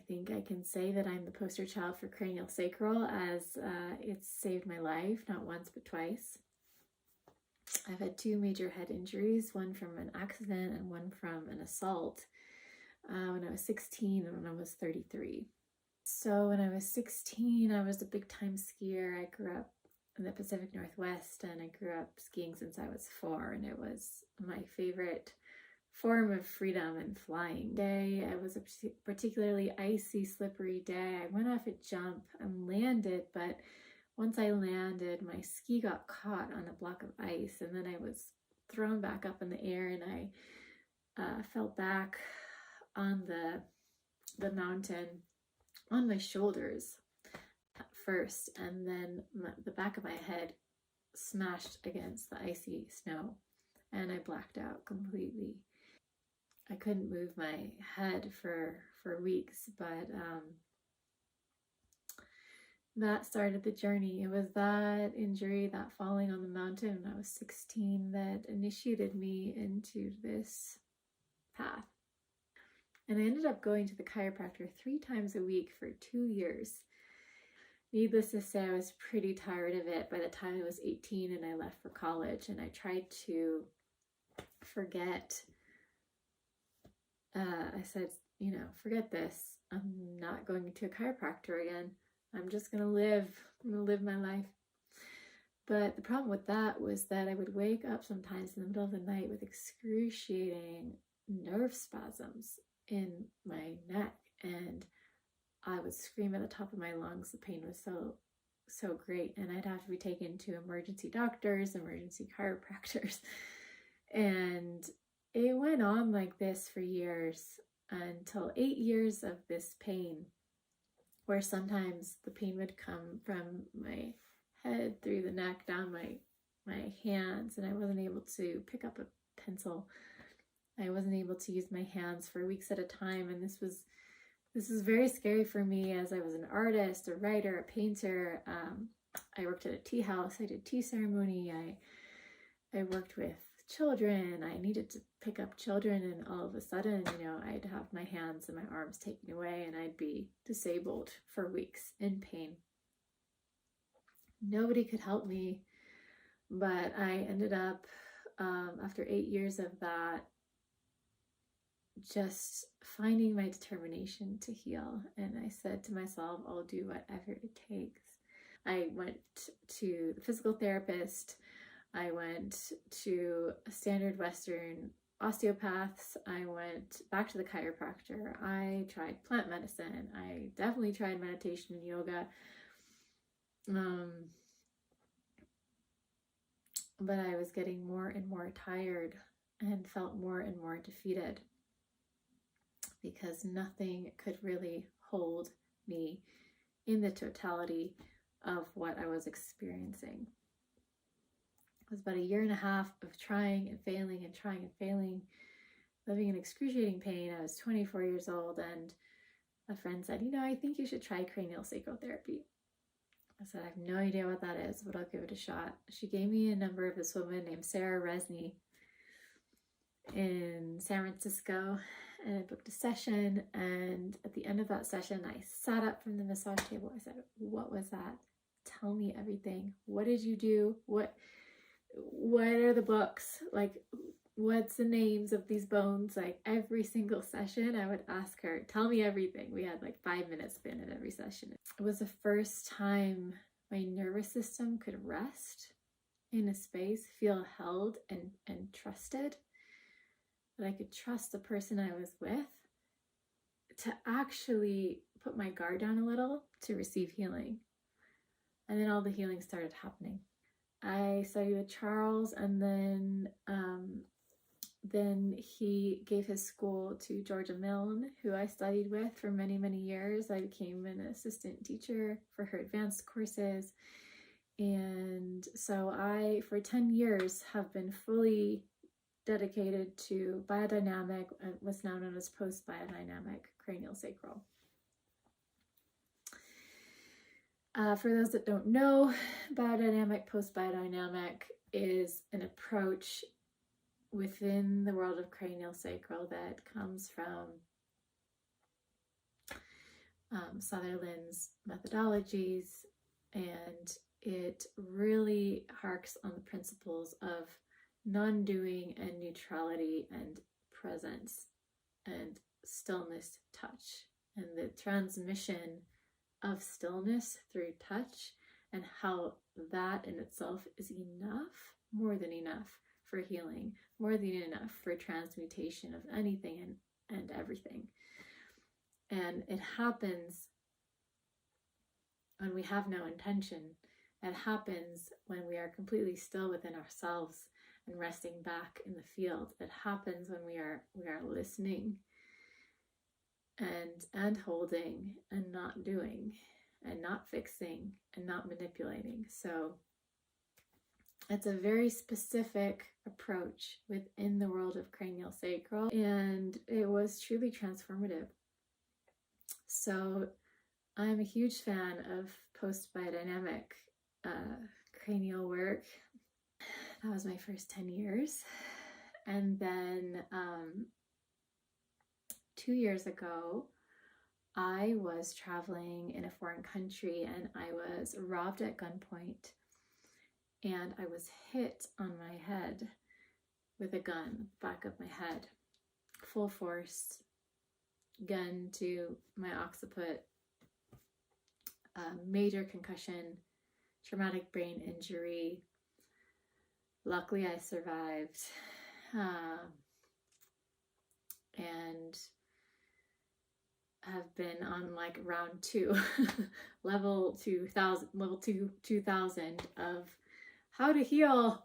think I can say that I'm the poster child for craniosacral, as it's saved my life, not once but twice. I've had 2 major head injuries, one from an accident and one from an assault, when I was 16 and when I was 33. So when I was 16, I was a big time skier. I grew up in the Pacific Northwest, and I grew up skiing since I was 4, and it was my favorite form of freedom and flying. It was a particularly icy, slippery day. I went off a jump and landed, but once I landed, my ski got caught on a block of ice, and then I was thrown back up in the air, and I fell back on the mountain on my shoulders at first, and then the back of my head smashed against the icy snow, and I blacked out completely. I couldn't move my head for weeks, but that started the journey. It was that injury, that falling on the mountain when I was 16, that initiated me into this path. And I ended up going to the chiropractor 3 times a week for 2 years. Needless to say, I was pretty tired of it by the time I was 18 and I left for college, and I tried to forget. I said, forget this. I'm not going to a chiropractor again. I'm just going to live my life. But the problem with that was that I would wake up sometimes in the middle of the night with excruciating nerve spasms in my neck, and I would scream at the top of my lungs. The pain was so great, and I'd have to be taken to emergency doctors, emergency chiropractors, and it went on like this for years, until 8 years of this pain, where sometimes the pain would come from my head through the neck down my hands, and I wasn't able to pick up a pencil. I wasn't able to use my hands for weeks at a time, and this was very scary for me, as I was an artist, a writer, a painter. I worked at a tea house. I did tea ceremony. I worked with children. I needed to pick up children, and all of a sudden, I'd have my hands and my arms taken away, and I'd be disabled for weeks in pain. Nobody could help me, but I ended up, after 8 years of that, just finding my determination to heal. And I said to myself, I'll do whatever it takes. I went to the physical therapist. I went to standard Western osteopaths. I went back to the chiropractor. I tried plant medicine. I definitely tried meditation and yoga. But I was getting more and more tired and felt more and more defeated, because nothing could really hold me in the totality of what I was experiencing. It was about 1.5 years of trying and failing and trying and failing, living in excruciating pain. I was 24 years old, and a friend said, I think you should try craniosacral therapy. I said, I have no idea what that is, but I'll give it a shot. She gave me a number of this woman named Sarah Resnick in San Francisco, and I booked a session. And at the end of that session, I sat up from the massage table. I said, what was that? Tell me everything. What did you do? What are the books? Like, what's the names of these bones? Like, every single session I would ask her, tell me everything. We had like 5 minutes at the end of every session. It was the first time my nervous system could rest in a space, feel held and trusted, that I could trust the person I was with to actually put my guard down a little to receive healing. And then all the healing started happening. I studied with Charles, and then he gave his school to Georgia Milne, who I studied with for many, many years. I became an assistant teacher for her advanced courses. And so I, for 10 years, have been fully dedicated to biodynamic, what's now known as Post Biodynamic Craniosacral. For those that don't know, biodynamic, post-biodynamic is an approach within the world of craniosacral that comes from Sutherland's methodologies, and it really harks on the principles of non-doing and neutrality and presence and stillness touch, and the transmission of stillness through touch, and how that in itself is enough, more than enough for healing, more than enough for transmutation of anything and everything. And it happens when we have no intention. It happens when we are completely still within ourselves and resting back in the field. It happens when we are listening and holding and not doing and not fixing and not manipulating. So it's a very specific approach within the world of cranial sacral, and it was truly transformative. So I'm a huge fan of Post Biodynamic cranial work. That was my first 10 years. And then 2 years ago, I was traveling in a foreign country and I was robbed at gunpoint, and I was hit on my head with a gun, back of my head, full force, gun to my occiput, major concussion, traumatic brain injury. Luckily, I survived, and have been on like round 2, level 2000 of how to heal,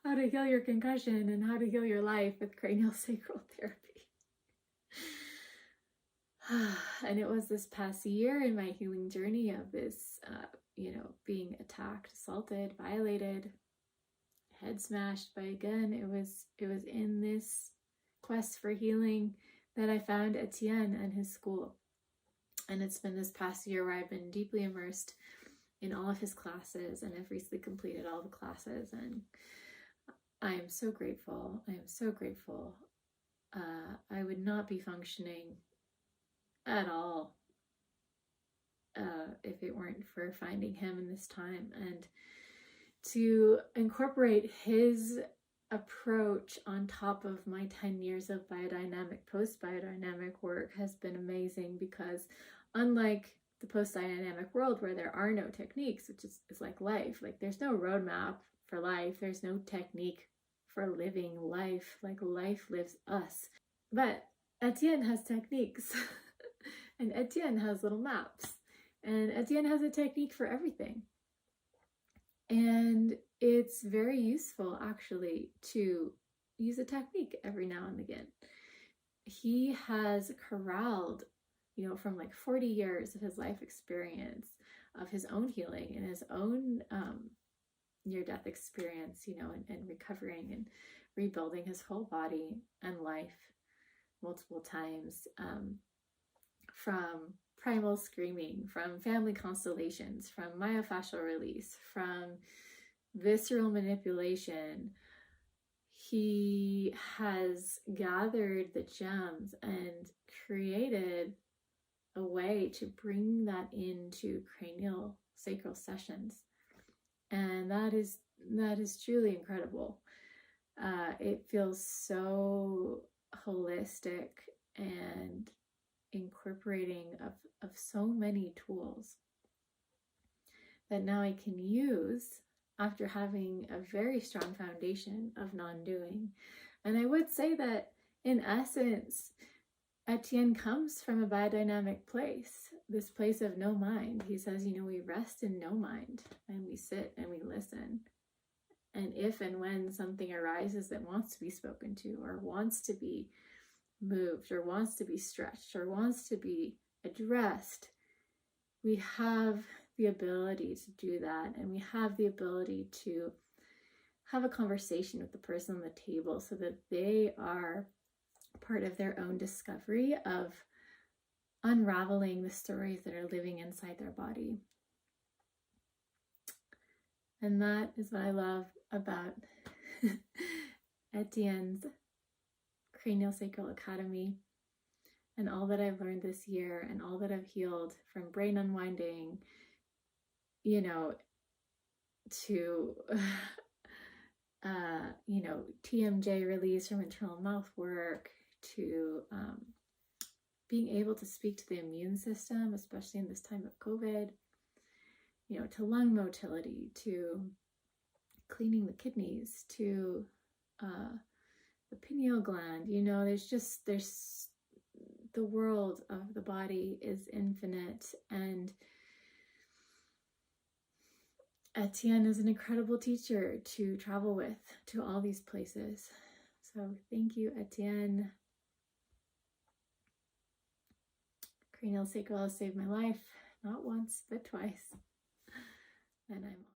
how to heal your concussion and how to heal your life with craniosacral therapy. And it was this past year in my healing journey of this, being attacked, assaulted, violated, head smashed by a gun. It was in this quest for healing that I found Etienne and his school. And it's been this past year where I've been deeply immersed in all of his classes, and I've recently completed all the classes, and I am so grateful. I am so grateful. I would not be functioning at all if it weren't for finding him in this time, and to incorporate his approach on top of my 10 years of biodynamic, post-biodynamic work has been amazing, because unlike the post-biodynamic world where there are no techniques, which is like life, like there's no roadmap for life, there's no technique for living life, like life lives us. But Etienne has techniques and Etienne has little maps, and Etienne has a technique for everything. And it's very useful actually to use a technique every now and again. He has corralled, from like 40 years of his life experience, of his own healing and his own near-death experience, and recovering and rebuilding his whole body and life multiple times, from primal screaming, from family constellations, from myofascial release, from visceral manipulation. He has gathered the gems and created a way to bring that into cranial sacral sessions, and that is truly incredible. It feels so holistic and incorporating of so many tools that now I can use after having a very strong foundation of non-doing. And I would say that in essence, Etienne comes from a biodynamic place, this place of no mind. He says, we rest in no mind, and we sit and we listen. And if and when something arises that wants to be spoken to, or wants to be moved, or wants to be stretched, or wants to be addressed, we have the ability to do that, and we have the ability to have a conversation with the person on the table so that they are part of their own discovery of unraveling the stories that are living inside their body. And that is what I love about Etienne's Craniosacral Academy. and all that I've learned this year and all that I've healed from brain unwinding, you know, to, you know, TMJ release from internal mouth work, to being able to speak to the immune system, especially in this time of COVID, you know, to lung motility, to cleaning the kidneys, to the pineal gland, you know, there's the world of the body is infinite, and Etienne is an incredible teacher to travel with to all these places. So thank you, Etienne. Cranial sacral has saved my life, not once, but twice. And I'm